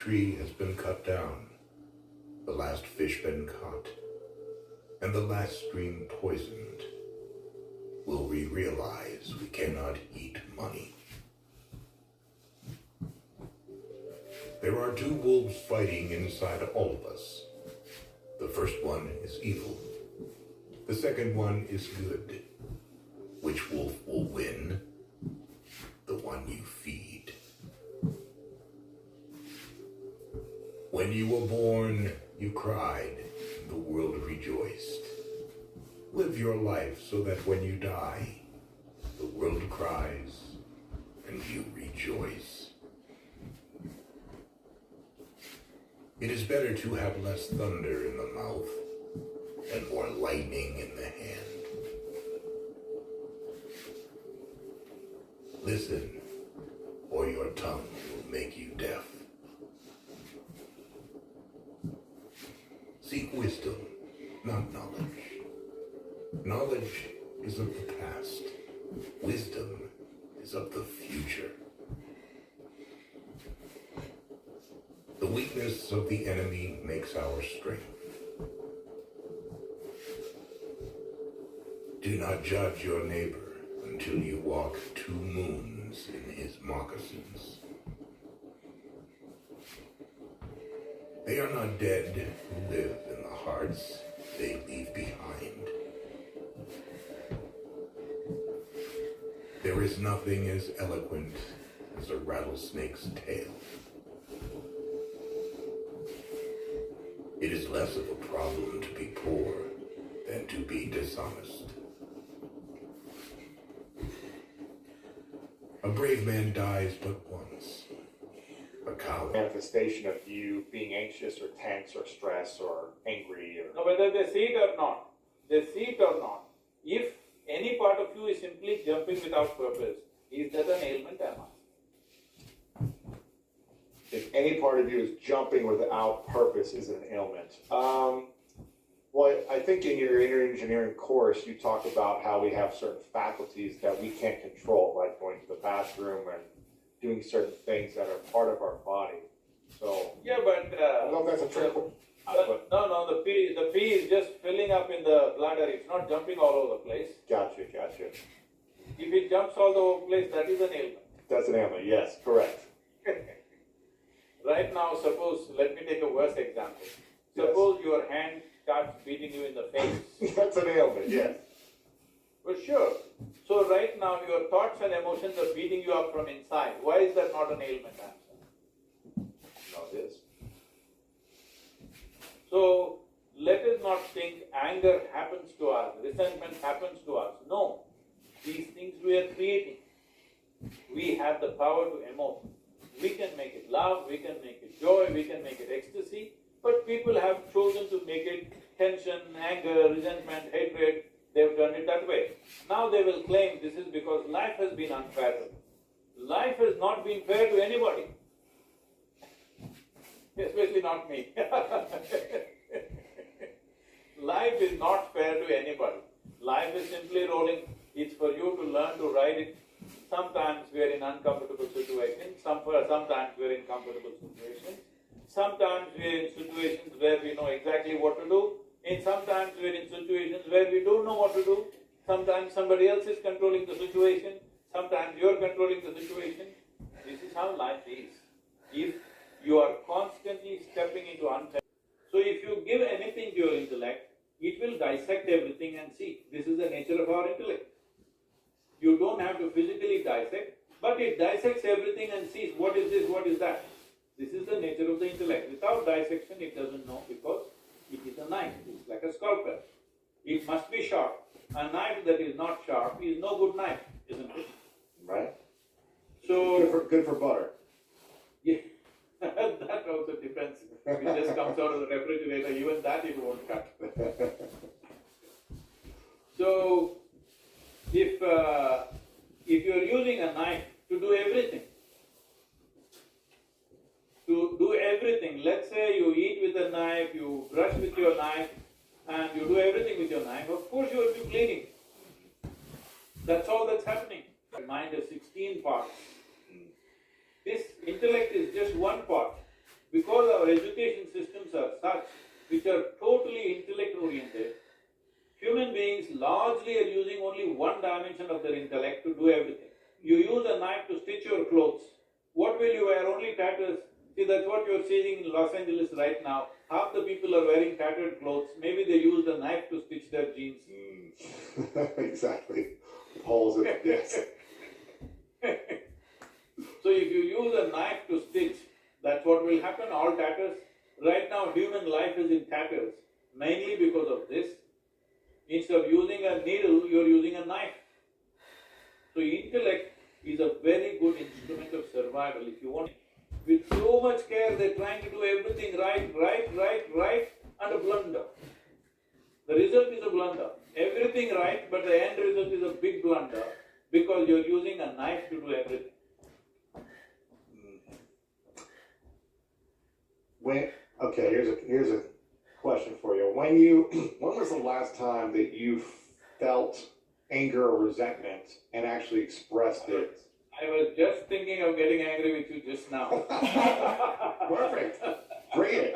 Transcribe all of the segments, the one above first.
tree has been cut down, the last fish been caught, and the last stream poisoned, will we realize we cannot eat money. There are two wolves fighting inside all of us. The first one is evil. The second one is good. Which wolf will win? The one you feed. When you were born, you cried, the world rejoiced. Live your life so that when you die, the world cries and you rejoice. It is better to have less thunder in the mouth and more lightning in the hand. Listen, or your tongue will make you deaf. Seek wisdom, not knowledge. Knowledge is of the past. Wisdom is of the future. The weakness of the enemy makes our strength. Do not judge your neighbor until you walk 2 moons in his moccasins. They are not dead who live in the hearts they leave behind. There is nothing as eloquent as a rattlesnake's tail. It is less of a problem to be poor than to be dishonest. A brave man dies but once. A coward. Manifestation of you being anxious or tense or stressed or angry or... Now, whether they see it or not, if any part of you is simply jumping without purpose, is that an ailment or not? If any part of you is jumping without purpose, is it an ailment? Well, I think in your inner engineering course, you talk about how we have certain faculties that we can't control, like going to the bathroom and doing certain things that are part of our body. So yeah, but I don't know if that's a trick. No, the pee is just filling up in the bladder. It's not jumping all over the place. Gotcha. If it jumps all over the place, that is an ailment. That's an ailment, yes, correct. Right now, suppose, let me take a worse example. Suppose your hand starts beating you in the face. That's an ailment, yes. Well, sure. So right now, your thoughts and emotions are beating you up from inside. Why is that not an ailment answer? No, it is. So, let us not think anger happens to us, resentment happens to us. No. These things we are creating. We have the power to emote. We can make it love, we can make it joy, we can make it ecstasy, but people have chosen to make it tension, anger, resentment, hatred. They've done it that way. Now they will claim this is because life has been unfair to them. Life has not been fair to anybody. Especially not me. Life is not fair to anybody. Life is simply rolling. It's for you to learn to ride it. Sometimes we are in uncomfortable situations, sometimes we are in comfortable situations, sometimes we are in situations where we know exactly what to do, and sometimes we are in situations where we don't know what to do. Sometimes somebody else is controlling the situation, sometimes you are controlling the situation. This is how life is. If you are constantly stepping into unfair. So if you give anything to your intellect, it will dissect everything and see. This is the nature of our intellect. You don't have to physically dissect, but it dissects everything and sees what is this, what is that. This is the nature of the intellect. Without dissection, it doesn't know because it is a knife. It's like a scalpel. It must be sharp. A knife that is not sharp is no good knife, isn't it? Right. So Good for butter. Yeah, that also depends. If it just comes out of the refrigerator, even that it won't cut. So if you are using a knife to do everything, let's say you eat with a knife, you brush with your knife, and you do everything with your knife, of course you will be bleeding. That's all that's happening. The mind has 16 parts. This intellect is just one part. because our education systems are such, which are totally intellect oriented, human beings largely are using only one dimension of their intellect to do everything. You use a knife to stitch your clothes. What will you wear? Only tatters. See, that's what you're seeing in Los Angeles right now. Half the people are wearing tattered clothes. Maybe they used a knife to stitch their jeans. Exactly. Holes in it, yes. So if you use a knife to stitch, that's what will happen, all tatters. Right now, human life is in tatters, mainly because of this. Instead of using a needle, you're using a knife. So intellect is a very good instrument of survival if you want. With so much care, they're trying to do everything right, and a blunder. The result is a blunder. Everything right, but the end result is a big blunder because you're using a knife to do everything. Here's a question for you. When was the last time that you felt anger or resentment and actually expressed it? I was just thinking of getting angry with you just now. Perfect. Bring it.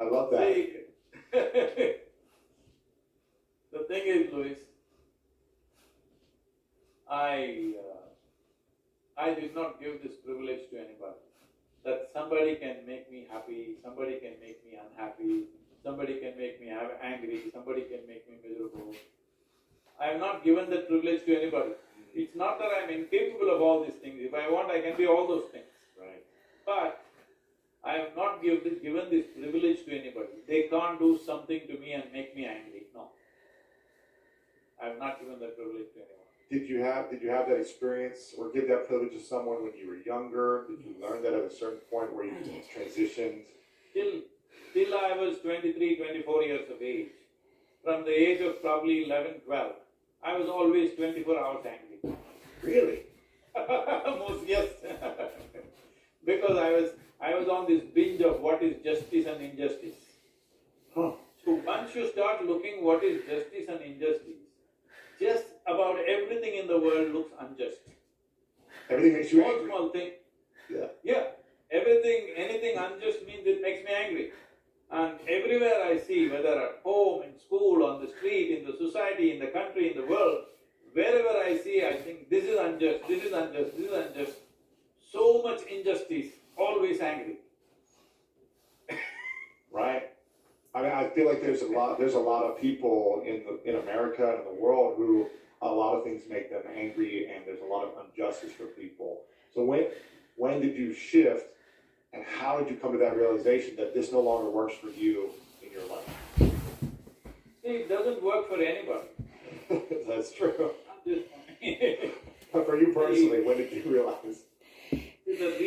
I love that. See, the thing is, Louis, I did not give this privilege to anybody. That somebody can make me happy, somebody can make me unhappy, somebody can make me angry, somebody can make me miserable. I have not given that privilege to anybody. It's not that I'm incapable of all these things. If I want, I can be all those things. Right. But I have not given this privilege to anybody. They can't do something to me and make me angry. No. I have not given that privilege to anyone. Did you have that experience or give that privilege to someone when you were younger? Did you learn that at a certain point where you transitioned? Till I was 23, 24 years of age, from the age of probably 11, 12, I was always 24 hours angry. Really? Yes. Because I was on this binge of what is justice and injustice. Huh. So once you start looking what is justice and injustice, just about everything in the world looks unjust. Everything makes you angry. Small thing. Yeah. Anything unjust means it makes me angry. And everywhere I see, whether at home, in school, on the street, in the society, in the country, in the world, wherever I see, I think this is unjust, this is unjust, this is unjust. So much injustice, always angry. Right. I mean, I feel like there's a lot of people in America and in the world who a lot of things make them angry, and there's a lot of injustice for people. So when did you shift, and how did you come to that realization that this no longer works for you in your life? See, it doesn't work for anybody. That's true. I'm just But for you personally, when did you realize? the